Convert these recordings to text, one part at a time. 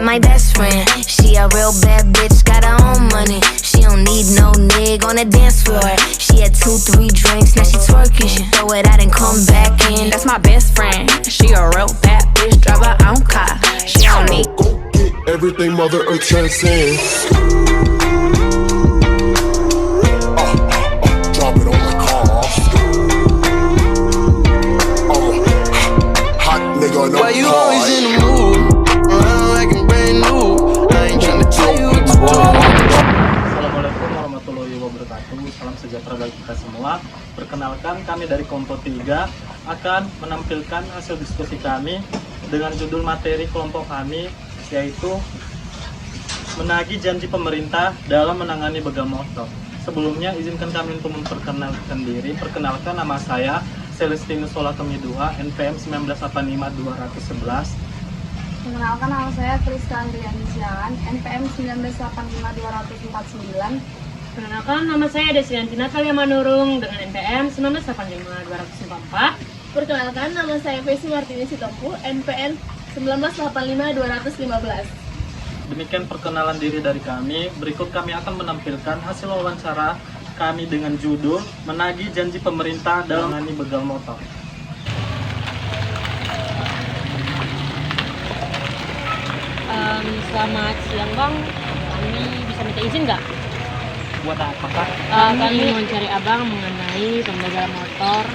got my best friend. She a real bad bitch, got her own money. She don't need no nigga on the dance floor. She had 2-3 drinks, now she twerking. She throw it out and come back in. That's my best friend. She a real bad bitch, drive her own car. She don't need everything Mother Earth transcends. Drop it on the car. Hot nigga, no. Why you always in the mood? Around like I'm brand new. I ain't tryna tell you what to do. Assalamualaikum warahmatullahi wabarakatuh. Salam sejahtera bagi kita semua. Perkenalkan, kami dari Kompo 3 akan menampilkan hasil diskusi kami dengan judul materi kelompok kami, yaitu menagih janji pemerintah dalam menangani begal motor. Sebelumnya, izinkan kami untuk memperkenalkan diri. Perkenalkan, nama saya Celestinus Solakemi 2, NPM 1985211. Perkenalkan, nama saya Friska Andriani Sialan, NPM 1985249. Perkenalkan, nama saya Desianti Natalia Manurung dengan NPM 1985244. Perkenalkan, nama saya Fesi Martini Sitompu, NPM 1985215. Demikian perkenalan diri dari kami. Berikut kami akan menampilkan hasil wawancara kami dengan judul menagih janji pemerintah dalam menangani begal motor. Selamat siang Bang, kami bisa minta izin nggak? Buat apa, Kak? Kami mau cari Abang mengenai pembegalan motor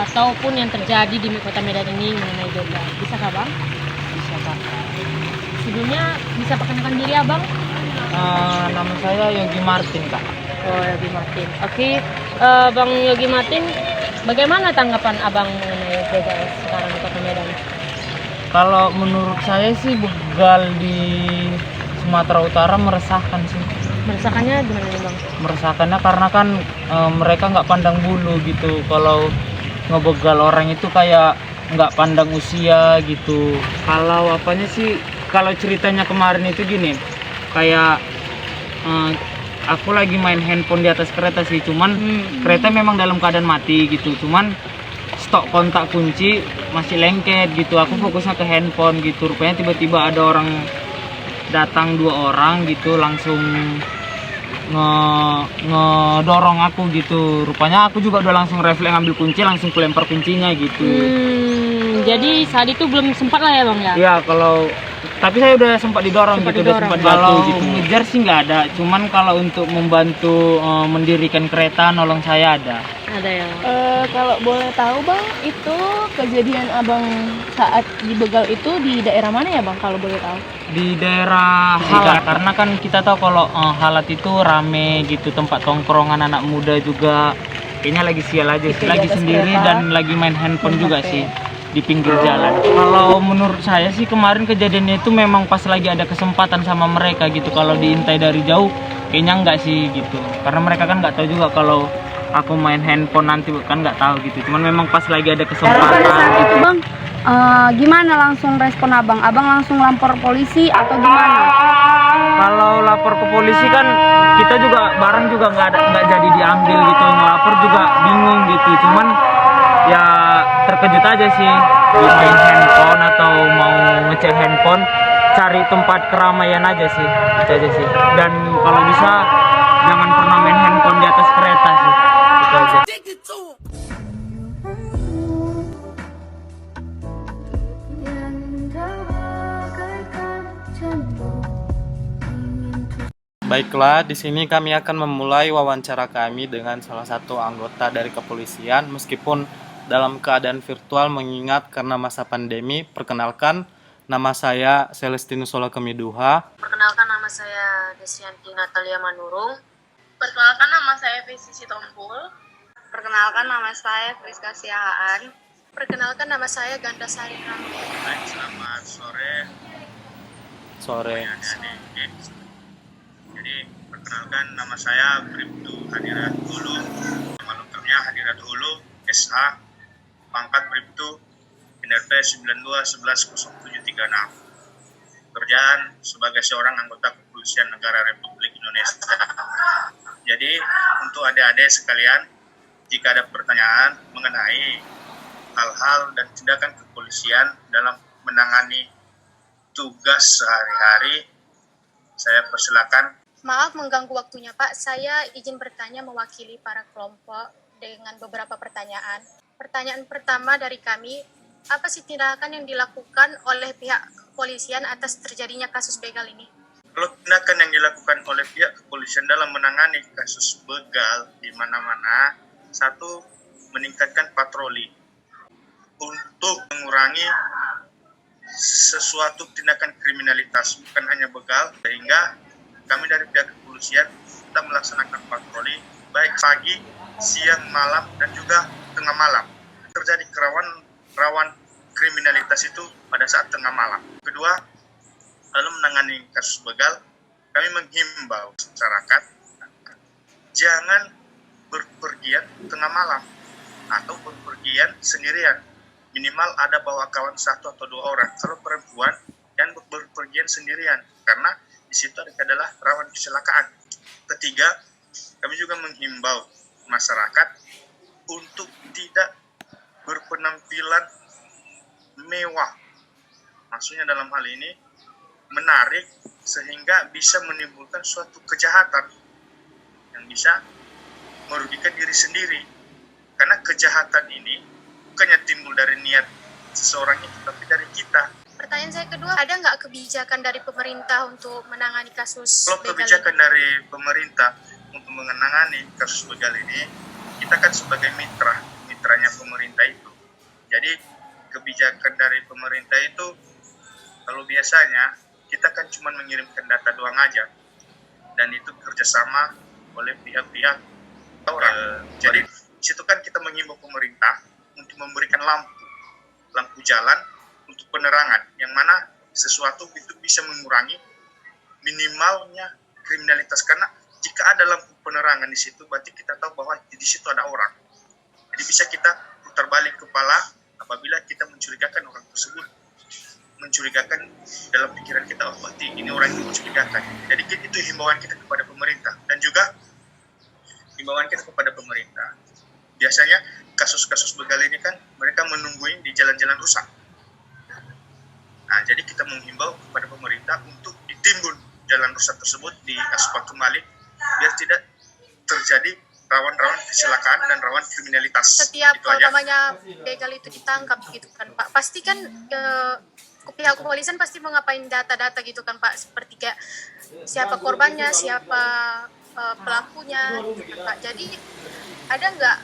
ataupun yang terjadi di kota Medan ini mengenai begal. Bisa kah Bang? Bisa, Kak. Sebelumnya bisa perkenalkan diri Abang? Nama saya Yogi Martin, Kak. Oh, Yogi Martin. Oke, Bang Yogi Martin, bagaimana tanggapan Abang mengenai begal sekarang di kota Medan? Kalau menurut saya sih begal di Sumatera Utara meresahkan sih. Meresahkannya gimana nih Bang? Meresahkannya karena kan mereka nggak pandang bulu gitu. Kalau ngebegal orang itu kayak nggak pandang usia gitu. Kalau apanya sih? Kalau ceritanya kemarin itu gini, kayak aku lagi main handphone di atas kereta sih, cuman kereta memang dalam keadaan mati gitu, cuman stok kontak kunci masih lengket gitu. Aku fokusnya ke handphone gitu, rupanya tiba-tiba ada orang datang, 2 orang gitu, langsung ngedorong aku gitu. Rupanya aku juga udah langsung refleks ngambil kunci, langsung kulempar kuncinya gitu. Jadi saat itu belum sempat lah ya Bang ya? Iya, tapi saya udah sempat didorong gitu, udah sempat jatuh Kalau gitu. Ngejar sih nggak ada, cuman kalau untuk membantu mendirikan kereta, nolong saya ada. Ada ya. Kalau boleh tahu Bang, itu kejadian Abang saat dibegal itu di daerah mana ya Bang, kalau boleh tahu? Di daerah Halat, karena kan kita tahu kalau Halat itu rame gitu, tempat tongkrongan anak muda juga. Kayaknya lagi sial aja sih, Itu di lagi atas sendiri kereta, dan lagi main handphone juga HP. sih di pinggir jalan. Kalau menurut saya sih kemarin kejadiannya itu memang pas lagi ada kesempatan sama mereka gitu. Kalau diintai dari jauh kayaknya enggak sih gitu, karena mereka kan nggak tahu juga kalau aku main handphone nanti, kan nggak tahu gitu. Cuman memang pas lagi ada kesempatan Pada saat gitu. itu Bang, gimana langsung respon Abang? Abang langsung lapor polisi atau gimana? Kalau lapor ke polisi kan kita juga barang juga nggak jadi diambil gitu, ngelapor juga bingung gitu. Cuman ya terkejut aja sih, main handphone atau mau ngecek handphone, cari tempat keramaian aja sih, itu aja sih. Dan kalau bisa jangan pernah main handphone di atas kereta sih, itu aja. Baiklah, di sini kami akan memulai wawancara kami dengan salah satu anggota dari kepolisian, meskipun dalam keadaan virtual mengingat karena masa pandemi. Perkenalkan, nama saya Celestinus Solakemi 2. Perkenalkan, nama saya Desianti Natalia Manurung. Perkenalkan, nama saya Fesi Sitompul. Perkenalkan, nama saya Friska Siahaan. Perkenalkan, nama saya Ganda Sari Ramli. Selamat sore. Sore. Jadi perkenalkan, nama saya Bribtu Hadirat Hulu. Nama lengkapnya Hadirat Hulu, SH, pangkat Bribtu, NRP 92110736. Pekerjaan sebagai seorang anggota kepolisian negara Republik Indonesia. Jadi untuk adik-adik sekalian, jika ada pertanyaan mengenai hal-hal dan tindakan kepolisian dalam menangani tugas sehari-hari. Saya persilakan. Maaf mengganggu waktunya Pak, saya izin bertanya mewakili para kelompok dengan beberapa pertanyaan. Pertanyaan pertama dari kami, apa sih tindakan yang dilakukan oleh pihak kepolisian atas terjadinya kasus begal ini? Kalau tindakan yang dilakukan oleh pihak kepolisian dalam menangani kasus begal di mana-mana, satu, meningkatkan patroli untuk mengurangi sesuatu tindakan kriminalitas, bukan hanya begal, sehingga kami dari pihak kepolisian kita melaksanakan patroli baik pagi, siang, malam, dan juga tengah malam. Terjadi rawan kriminalitas itu pada saat tengah malam. Kedua, dalam menangani kasus begal, kami menghimbau masyarakat jangan berpergian tengah malam atau berpergian sendirian. Minimal ada bawa kawan 1 atau 2 orang. Kalau perempuan, jangan berpergian sendirian karena di situ adalah rawan kecelakaan. Ketiga, kami juga menghimbau masyarakat untuk tidak berpenampilan mewah. Maksudnya dalam hal ini menarik sehingga bisa menimbulkan suatu kejahatan yang bisa merugikan diri sendiri. Karena kejahatan ini bukannya timbul dari niat seseorang itu, tapi dari kita. Pertanyaan saya kedua, ada nggak kebijakan dari pemerintah untuk menangani kasus Kalau begal kebijakan ini? dari pemerintah untuk menangani kasus begal ini, kita kan sebagai mitranya pemerintah itu. Jadi kebijakan dari pemerintah itu, kalau biasanya kita kan cuma mengirimkan data doang aja, dan itu kerjasama oleh pihak-pihak orang. Jadi situ kan kita mengimbau pemerintah untuk memberikan lampu jalan untuk penerangan, yang mana sesuatu itu bisa mengurangi minimalnya kriminalitas. Karena jika ada lampu penerangan di situ, berarti kita tahu bahwa di situ ada orang. Jadi bisa kita putar balik kepala apabila kita mencurigakan orang tersebut, mencurigakan dalam pikiran kita, oh berarti ini orang yang mencurigakan. Jadi itu himbauan kita kepada pemerintah, dan juga himbauan kita kepada pemerintah. Biasanya kasus-kasus begal ini kan mereka menungguin di jalan-jalan rusak. Nah, jadi kita menghimbau kepada pemerintah untuk ditimbun jalan rusak tersebut, diaspal kembali, biar tidak terjadi rawan-rawan kecelakaan dan rawan kriminalitas. Setiap Itu aja. umpamanya begal itu ditangkap gitu kan Pak, pasti kan pihak kepolisian pasti mengapain data-data gitu kan Pak, seperti kayak siapa korbannya, siapa pelakunya gitu kan Pak. Jadi ada nggak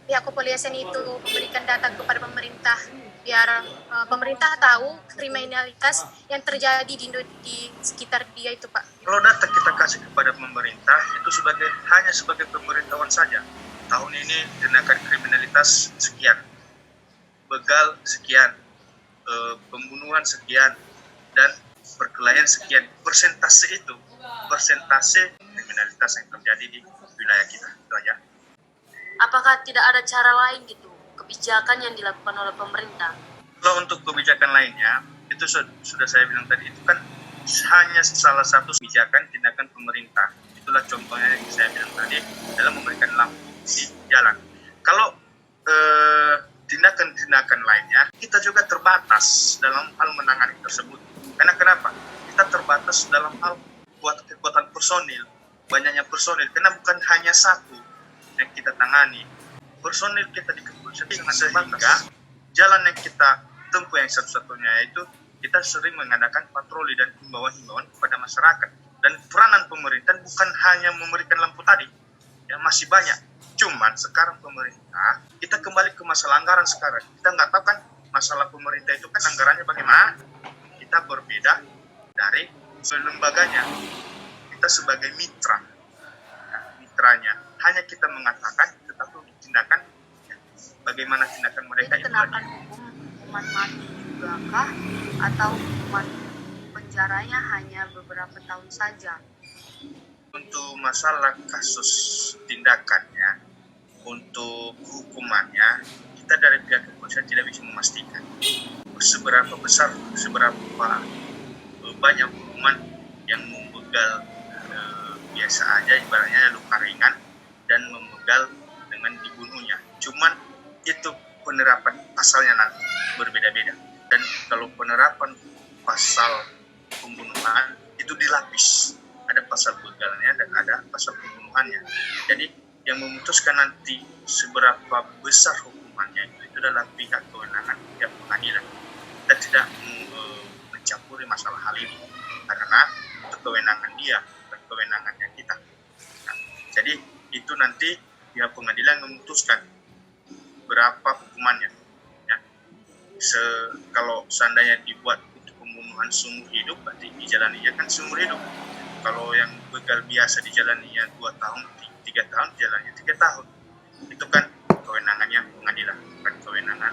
pihak kepolisian itu memberikan data kepada pemerintah biar pemerintah tahu kriminalitas yang terjadi di sekitar dia itu Pak? Kalau data kita kasih kepada pemerintah itu hanya sebagai pemberitahuan saja. Tahun ini tindakan kriminalitas sekian, begal sekian, pembunuhan sekian, dan perkelahian sekian. Persentase kriminalitas yang terjadi di wilayah kita. Itu aja. Apakah tidak ada cara lain gitu, kebijakan yang dilakukan oleh pemerintah? Kalau untuk kebijakan lainnya, itu sudah saya bilang tadi, itu kan hanya salah satu kebijakan tindakan pemerintah. Itulah contohnya yang saya bilang tadi, dalam memberikan lampu di jalan. Kalau tindakan-tindakan lainnya, kita juga terbatas dalam hal menangani tersebut. Karena kenapa? Kita terbatas dalam hal kekuatan personil, banyaknya personil, karena bukan hanya satu yang kita tangani. Personil kita di kepolisian sangat terbatas. Jalan yang kita tempuh yang satu-satunya yaitu kita sering mengadakan patroli dan himbauan-himbauan kepada masyarakat. Dan peranan pemerintah bukan hanya memberikan lampu tadi, ya masih banyak. Cuman sekarang pemerintah, kita kembali ke masalah anggaran sekarang. Kita nggak tahu kan masalah pemerintah itu kan anggarannya bagaimana. Kita berbeda dari lembaganya. Kita sebagai mitranya. Hanya kita mengatakan, tetapi untuk tindakan, bagaimana tindakan mereka itu Kenakan hukuman mati juga kah? Atau hukuman penjaranya hanya beberapa tahun saja? untuk masalah kasus tindakannya, untuk hukumannya, kita dari pihak kepolisian tidak bisa memastikan seberapa besar, seberapa banyak hukuman yang membegal biasa aja, ibaratnya luka ringan, dan membegal dengan dibunuhnya. Cuman itu penerapan pasalnya nanti berbeda-beda. Dan kalau penerapan pasal pembunuhan itu dilapis. Ada pasal begalnya dan ada pasal pembunuhannya. Jadi yang memutuskan nanti seberapa besar hukumannya itu adalah pihak kewenangan, pihak pengadilan. Kita tidak mencampuri masalah hal ini karena itu kewenangan dia, bukan kewenangannya kita. Nah, jadi itu nanti pihak pengadilan memutuskan berapa hukumannya. Ya. Kalau seandainya dibuat untuk pembunuhan seumur hidup, berarti dijalaninya kan seumur hidup. Kalau yang begal biasa dijalaninya 2 tahun, 3 tahun, dijalaninya 3 tahun. Itu kan kewenangannya pengadilan, bukan kewenangan